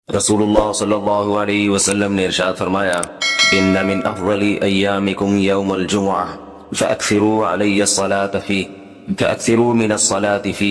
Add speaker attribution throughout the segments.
Speaker 1: रसूलुल्लाह सल्लल्लाहु अलैहि वसल्लम ने इरशाद फरमाया, इन्ना मिन अफ़ज़ली अय्यामिकुम यौमुल जुमुअह फ़अक्सिरू अलैहि सलात फी फ़अक्सिरू मिनस सलाति फी।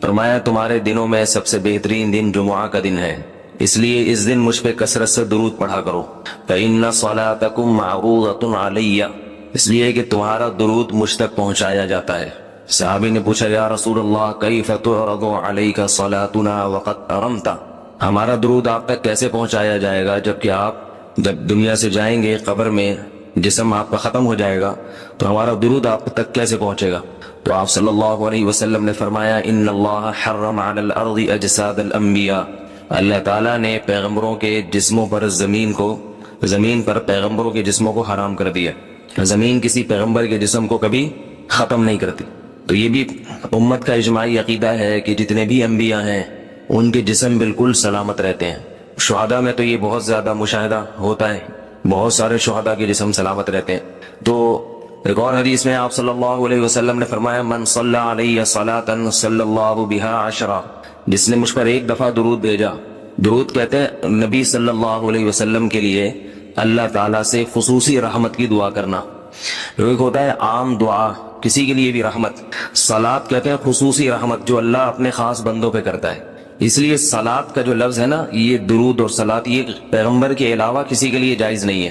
Speaker 1: फरमाया तुम्हारे दिनों में सबसे बेहतरीन दिन जुमुआ का दिन है, इसलिए इस दिन मुझ पे कसरत से दुरूद पढ़ा करो। फ़इन्ना सलातकुम मअरूज़तुन अलैया, इसलिए कि तुम्हारा दुरूद मुझ तक पहुंचाया जाता है। सहाबी ने पूछा, या रसूलल्लाह कैफ़ तुअरदु अलैका सलातुना वक़द अरमता, हमारा दुरूद आप तक कैसे पहुंचाया जाएगा जबकि आप जब दुनिया से जाएंगे, कब्र में जिस्म आपका खत्म हो जाएगा, तो हमारा दुरूद आप तक कैसे पहुंचेगा? तो आप सल्लल्लाहु अलैहि वसल्लम ने फरमाया, इन्नल्लाह हर्रम अलल अर्दि अजसादल अंबिया, अल्लाह ताला ने पैगंबरों के जिस्मों पर जमीन पर पैगंबरों के जिस्मों को हराम कर दिया। जमीन किसी पैगंबर के जिस्म को कभी खत्म नहीं करती। तो ये भी उम्मत का इजमाई अकीदा है कि जितने भी अंबिया हैं उनके जिस्म बिल्कुल सलामत रहते हैं। शुहदा में तो ये बहुत ज्यादा मुशाहिदा होता है, बहुत सारे शुहदा के जिस्म सलामत रहते हैं। तो एक और हदीस में आप सल्लल्लाहु अलैहि वसल्लम ने फरमाया, मन सल्ला अलैहि सलातन सल्लल्लाहु बिहा अशरा, जिसने मुझ पर एक दफा दुरूद भेजा। दुरूद कहते हैं नबी सल्लल्लाहु अलैहि वसल्लम के लिए अल्लाह ताला से खुसूसी रहमत की दुआ करना। एक होता है आम दुआ, किसी के लिए भी रहमत। सलात कहते हैं खुसूसी रहमत जो अल्लाह अपने खास बंदों पे करता है। इसलिए सलात का जो लफ्ज है ना, ये दुरूद और सलात ये पैगंबर के अलावा किसी के लिए जायज नहीं है,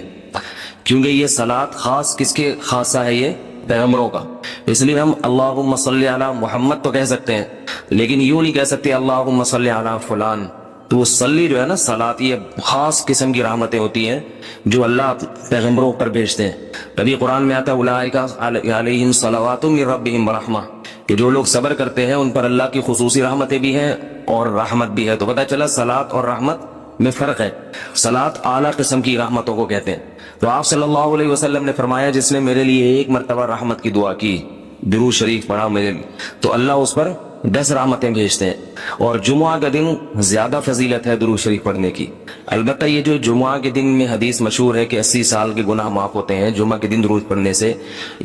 Speaker 1: क्योंकि ये सलात खास किसके खासा है, ये पैगंबरों का। इसलिए हम अल्लाहुम्मा सल्ली अला मुहम्मद तो कह सकते हैं, लेकिन यूं नहीं कह सकते अल्लाहुम्मा सल्ली अला फुलान। तो वो सल्ली जो है ना, सलात, ये खास किस्म की रहमतें होती हैं जो अल्लाह पैगंबरों पर भेजते हैं। कभी कुरान में आता है उलाइका अलैहिम सलवातुम मिर रब्बिहिम व रहमा, कि जो लोग सब्र करते हैं उन पर अल्लाह की खुसूसी रहमतें भी हैं और रहमत भी है। तो पता चला सलात और रहमत में फर्क है। सलात आला किस्म की रहमतों को कहते हैं। तो आप सल्लल्लाहु अलैहि वसल्लम ने फरमाया, जिसने मेरे लिए एक मर्तबा रहमत की दुआ की, दुरूद शरीफ पढ़ा मेरे लिए, तो अल्लाह उस पर 10 रहमतें भेजते हैं। और जुमुआ का दिन ज्यादा फजीलत है दुरूद शरीफ पढ़ने की। अलबत्ता ये जो जुमुआ के दिन में हदीस मशहूर है कि 80 साल के गुनाह माफ होते हैं जुम्मा के दिन दुरूद पढ़ने से,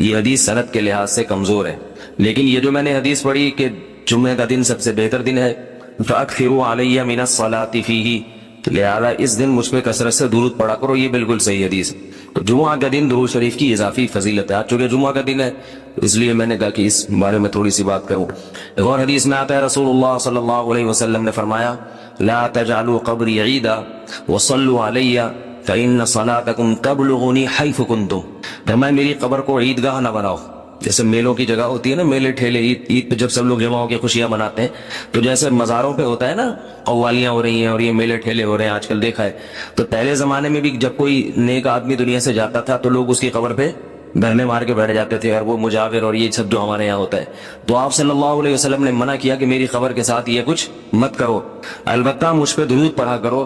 Speaker 1: ये हदीस सनद के लिहाज से कमजोर है। लेकिन ये जो मैंने हदीस पढ़ी कि जुम्मे का दिन सबसे बेहतर दिन है, फ़अक्सिरू अलैया मिनस सलाति फीही, लिहाजा इस दिन मुझ पे कसरत से दुरूद पढ़ा करो, ये बिल्कुल सही हदीस है। तो जुमुआ का दिन दुरूद शरीफ की इजाफी फजीलत है। आज चूंकि जुमुआ का दिन है इसलिए मैंने कहा कि इस बारे में थोड़ी सी बात करूं। एक और हदीस में आता है, रसूलुल्लाह सल्लल्लाहु अलैहि वसल्लम ने फरमाया, ला तजअलू क़ब्री ईदा व सल्लू अलैया फ़इन्न सलातकुम तबलुगुनी हैफ़ु कुंतुम, फरमाया मेरी कब्र को ईदगाह न बनाओ। जैसे मेलों की जगह होती है ना, मेले ठेले, ईद पे जब सब लोग जमा होकर खुशियां मनाते हैं, तो जैसे मज़ारों पे होता है ना, कव्वालियां हो रही हैं और ये मेले ठेले हो रहे हैं आजकल, देखा है। तो पहले जमाने में भी जब कोई नेक आदमी दुनिया से जाता था तो लोग उसकी कब्र पे धरने मार के बैठ जाते थे, और वो मुजाविर और ये सब जो हमारे यहाँ होता है। तो आप सल्लल्लाहु अलैहि वसल्लम ने मना किया कि मेरी कब्र के साथ ये कुछ मत करो, अलबत्ता मुझ पे दुरूद पढ़ा करो,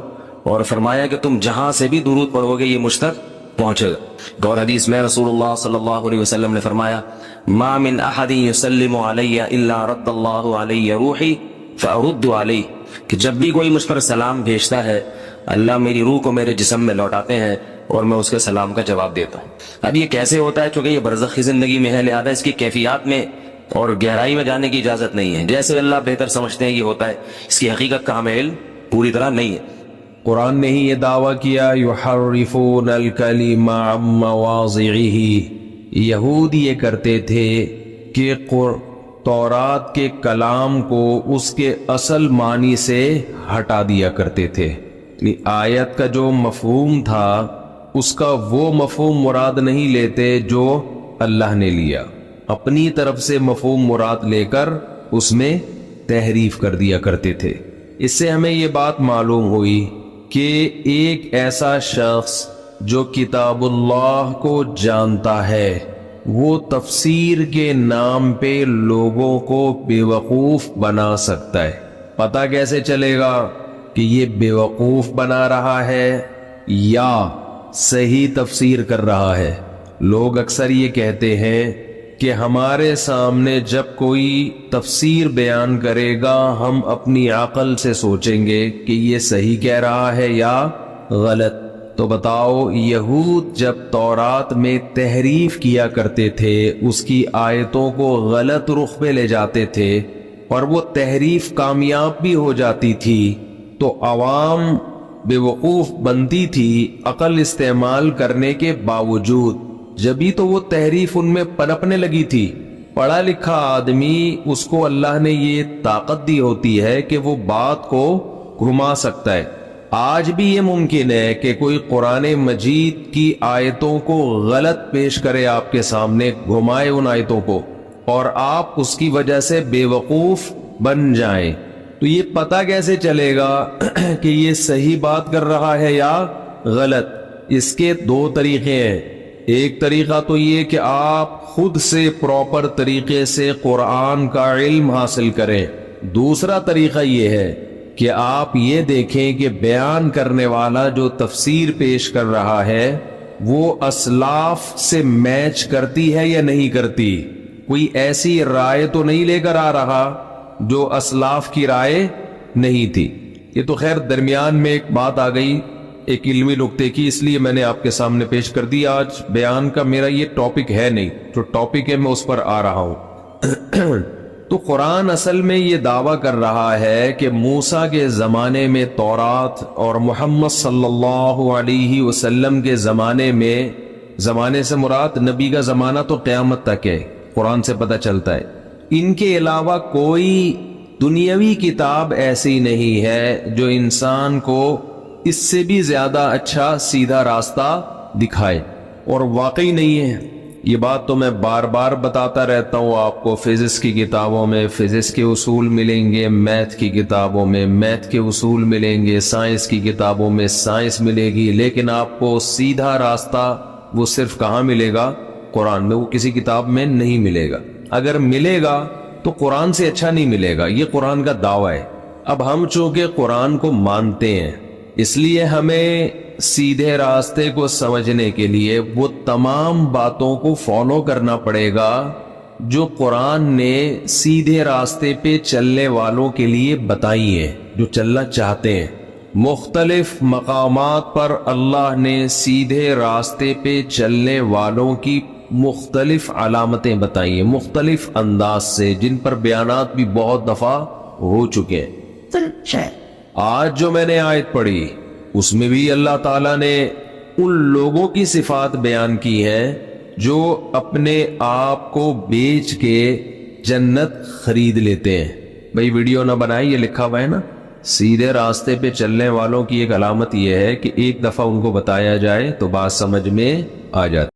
Speaker 1: और फरमाया कि तुम जहां से भी दुरूद पढ़ोगे ये मुझ तक पहुंचेगा। और हदीस में रसूलुल्लाह सल्लल्लाहु अलैहि वसल्लम ने फरमाया, मा मिन अहदिन युसल्लिमु अलैया इल्ला रद्दल्लाहु अलैया रूही फअरुद्दु अलैहि, कि जब भी कोई मुझ पर सलाम भेजता है अल्लाह मेरी रूह को मेरे जिस्म में लौटाते हैं और मैं उसके सलाम का जवाब देता हूँ। अब ये कैसे होता है, क्योंकि ये बरज़ख की जिंदगी में है, लिहाजा इसकी कैफियत में और गहराई में जाने की इजाजत नहीं है। जैसे अल्लाह बेहतर समझते हैं ये होता है, इसकी हकीकत का हमें इल्म पूरी तरह नहीं है।
Speaker 2: कुरान ने ही ये दावा किया, युहर्रिफूनल कलिमा अम मवाज़िही, यहूद ये करते थे कि तौरात के कलाम को उसके असल मानी से हटा दिया करते थे। आयत का जो मफहूम था उसका वो मफहूम मुराद नहीं लेते जो अल्लाह ने लिया, अपनी तरफ से मफहूम मुराद लेकर उसमें तहरीफ कर दिया करते थे। इससे हमें ये बात मालूम हुई कि एक ऐसा शख्स जो किताबुल्लाह को जानता है वो तफसीर के नाम पे लोगों को बेवकूफ बना सकता है। पता कैसे चलेगा कि ये बेवकूफ बना रहा है या सही तफसीर कर रहा है? लोग अक्सर ये कहते हैं कि हमारे सामने जब कोई तफसीर बयान करेगा हम अपनी अकल से सोचेंगे कि ये सही कह रहा है या गलत। तो बताओ, यहूद जब तौरात में तहरीफ किया करते थे, उसकी आयतों को गलत रुख पे ले जाते थे और वो तहरीफ कामयाब भी हो जाती थी, तो अवाम بے وقوف بنتی تھی عقل استعمال کرنے کے باوجود، جبھی تو وہ تحریف ان میں پنپنے لگی تھی۔ پڑھا لکھا آدمی، اس کو اللہ نے یہ طاقت دی ہوتی ہے کہ وہ بات کو گھما سکتا ہے۔ آج بھی یہ ممکن ہے کہ کوئی قرآن مجید کی آیتوں کو غلط پیش کرے آپ کے سامنے، گھمائے ان آیتوں کو، اور آپ اس کی وجہ سے بے وقوف بن جائیں۔ تو یہ پتہ کیسے چلے گا کہ یہ صحیح بات کر رہا ہے یا غلط؟ اس کے دو طریقے ہیں۔ ایک طریقہ تو یہ کہ آپ خود سے پراپر طریقے سے قرآن کا علم حاصل کریں۔ دوسرا طریقہ یہ ہے کہ آپ یہ دیکھیں کہ بیان کرنے والا جو تفسیر پیش کر رہا ہے وہ اسلاف سے میچ کرتی ہے یا نہیں کرتی۔ کوئی ایسی رائے تو نہیں لے کر آ رہا جو اسلاف کی رائے نہیں تھی۔ یہ تو خیر درمیان میں ایک بات آ گئی ایک علمی نقطے کی، اس لیے میں نے آپ کے سامنے پیش کر دی۔ آج بیان کا میرا یہ ٹاپک ہے نہیں، جو ٹاپک ہے میں اس پر آ رہا ہوں۔ تو قرآن اصل میں یہ دعویٰ کر رہا ہے کہ موسیٰ کے زمانے میں تورات اور محمد صلی اللہ علیہ وسلم کے زمانے سے مراد نبی کا زمانہ تو قیامت تک ہے، قرآن سے پتہ چلتا ہے۔ ان کے علاوہ کوئی دنیاوی کتاب ایسی نہیں ہے جو انسان کو اس سے بھی زیادہ اچھا سیدھا راستہ دکھائے، اور واقعی نہیں ہے۔ یہ بات تو میں بار بار بتاتا رہتا ہوں آپ کو۔ فزکس کی کتابوں میں فزکس کے اصول ملیں گے، میتھ کی کتابوں میں میتھ کے اصول ملیں گے، سائنس کی کتابوں میں سائنس ملے گی، لیکن آپ کو سیدھا راستہ وہ صرف کہاں ملے گا؟ قرآن میں۔ وہ کسی کتاب میں نہیں ملے گا۔ اگر ملے گا تو قرآن سے اچھا نہیں ملے گا۔ یہ قرآن کا دعویٰ ہے۔ اب ہم چونکہ قرآن کو مانتے ہیں، اس لیے ہمیں سیدھے راستے کو سمجھنے کے لیے وہ تمام باتوں کو فالو کرنا پڑے گا جو قرآن نے سیدھے راستے پہ چلنے والوں کے لیے بتائی ہیں، جو چلنا چاہتے ہیں۔ مختلف مقامات پر اللہ نے سیدھے راستے پہ چلنے والوں کی مختلف علامتیں بتائی ہیں، مختلف انداز سے، جن پر بیانات بھی بہت دفعہ ہو چکے ہیں۔ آج جو میں نے آیت پڑھی اس میں بھی اللہ تعالیٰ نے ان لوگوں کی صفات بیان کی ہیں جو اپنے آپ کو بیچ کے جنت خرید لیتے ہیں۔ بھئی ویڈیو نہ بنائے، یہ لکھا ہوا ہے نا، سیدھے راستے پہ چلنے والوں کی ایک علامت یہ ہے کہ ایک دفعہ ان کو بتایا جائے تو بات سمجھ میں آ جاتی۔